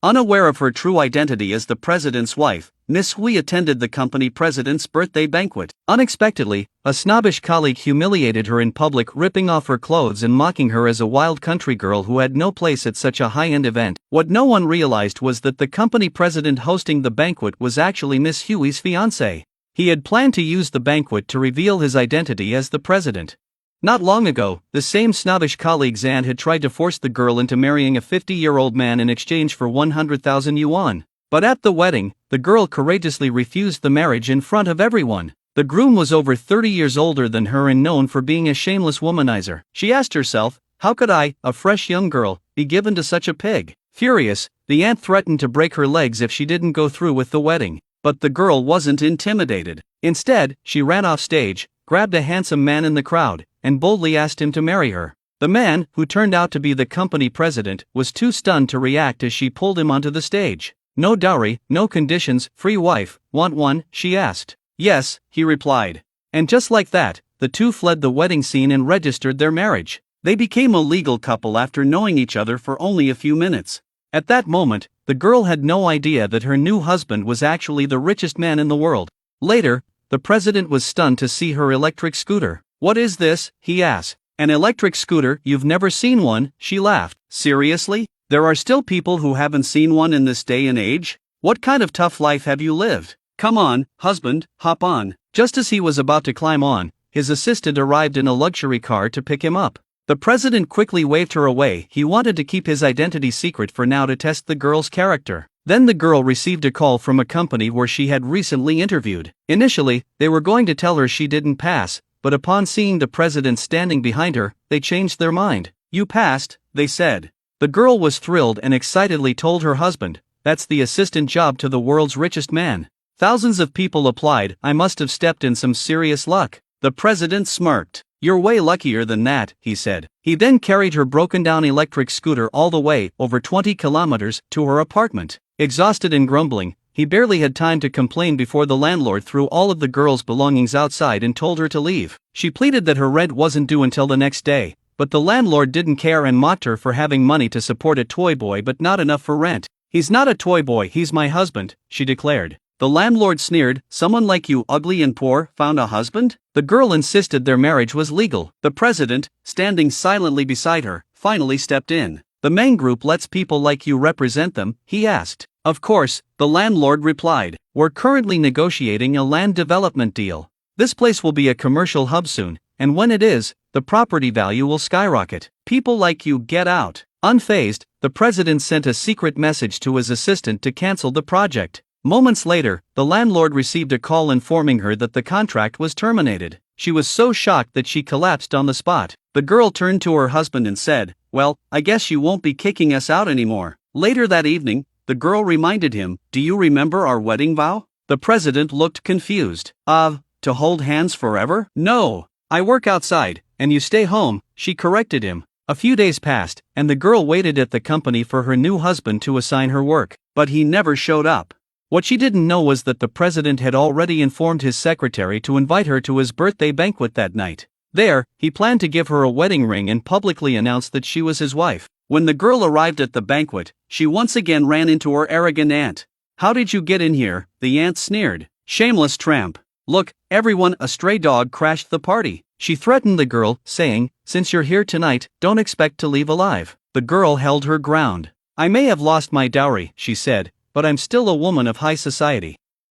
Unaware of her true identity as the president's wife, Miss Hui attended the company president's birthday banquet. Unexpectedly, a snobbish colleague humiliated her in public, ripping off her clothes and mocking her as a wild country girl who had no place at such a high-end event. What no one realized was that the company president hosting the banquet was actually Miss Hui's fiancé. He had planned to use the banquet to reveal his identity as the president. Not long ago, the same snobbish colleague Zan had tried to force the girl into marrying a 50-year-old man in exchange for 100,000 yuan. But at the wedding, the girl courageously refused the marriage in front of everyone. The groom was over 30 years older than her and known for being a shameless womanizer. She asked herself, how could I, a fresh young girl, be given to such a pig? Furious, the aunt threatened to break her legs if she didn't go through with the wedding. But the girl wasn't intimidated. Instead, she ran off stage, grabbed a handsome man in the crowd, and boldly asked him to marry her. The man, who turned out to be the company president, was too stunned to react as she pulled him onto the stage. No dowry, no conditions, free wife, want one? She asked. Yes, he replied. And just like that, the two fled the wedding scene and registered their marriage. They became a legal couple after knowing each other for only a few minutes. At that moment, the girl had no idea that her new husband was actually the richest man in the world. Later, the president was stunned to see her electric scooter. What is this? He asked. An electric scooter? You've never seen one? She laughed. Seriously? There are still people who haven't seen one in this day and age? What kind of tough life have you lived? Come on, husband, hop on. Just as he was about to climb on, his assistant arrived in a luxury car to pick him up. The president quickly waved her away. He wanted to keep his identity secret for now to test the girl's character. Then the girl received a call from a company where she had recently interviewed. Initially, they were going to tell her she didn't pass, but upon seeing the president standing behind her, they changed their mind. You passed, they said. The girl was thrilled and excitedly told her husband, that's the assistant job to the world's richest man. Thousands of people applied. I must have stepped in some serious luck. The president smirked. You're way luckier than that, he said. He then carried her broken-down electric scooter all the way, over 20 kilometers, to her apartment. Exhausted and grumbling, he barely had time to complain before the landlord threw all of the girl's belongings outside and told her to leave. She pleaded that her rent wasn't due until the next day, but the landlord didn't care and mocked her for having money to support a toy boy but not enough for rent. He's not a toy boy, he's my husband, she declared. The landlord sneered, someone like you, ugly and poor, found a husband? The girl insisted their marriage was legal. The president, standing silently beside her, finally stepped in. The main group lets people like you represent them, he asked. Of course, the landlord replied. We're currently negotiating a land development deal. This place will be a commercial hub soon, and when it is, the property value will skyrocket. People like you get out. Unfazed, the president sent a secret message to his assistant to cancel the project. Moments later, the landlord received a call informing her that the contract was terminated. She was so shocked that she collapsed on the spot. The girl turned to her husband and said, well, I guess you won't be kicking us out anymore. Later that evening, the girl reminded him, do you remember our wedding vow? The president looked confused. To hold hands forever? No. I work outside, and you stay home, she corrected him. A few days passed, and the girl waited at the company for her new husband to assign her work, but he never showed up. What she didn't know was that the president had already informed his secretary to invite her to his birthday banquet that night. There, he planned to give her a wedding ring and publicly announced that she was his wife. When the girl arrived at the banquet, she once again ran into her arrogant aunt. How did you get in here? The aunt sneered. Shameless tramp. Look, everyone, a stray dog crashed the party. She threatened the girl, saying, since you're here tonight, don't expect to leave alive. The girl held her ground. I may have lost my dowry, she said, but I'm still a woman of high society.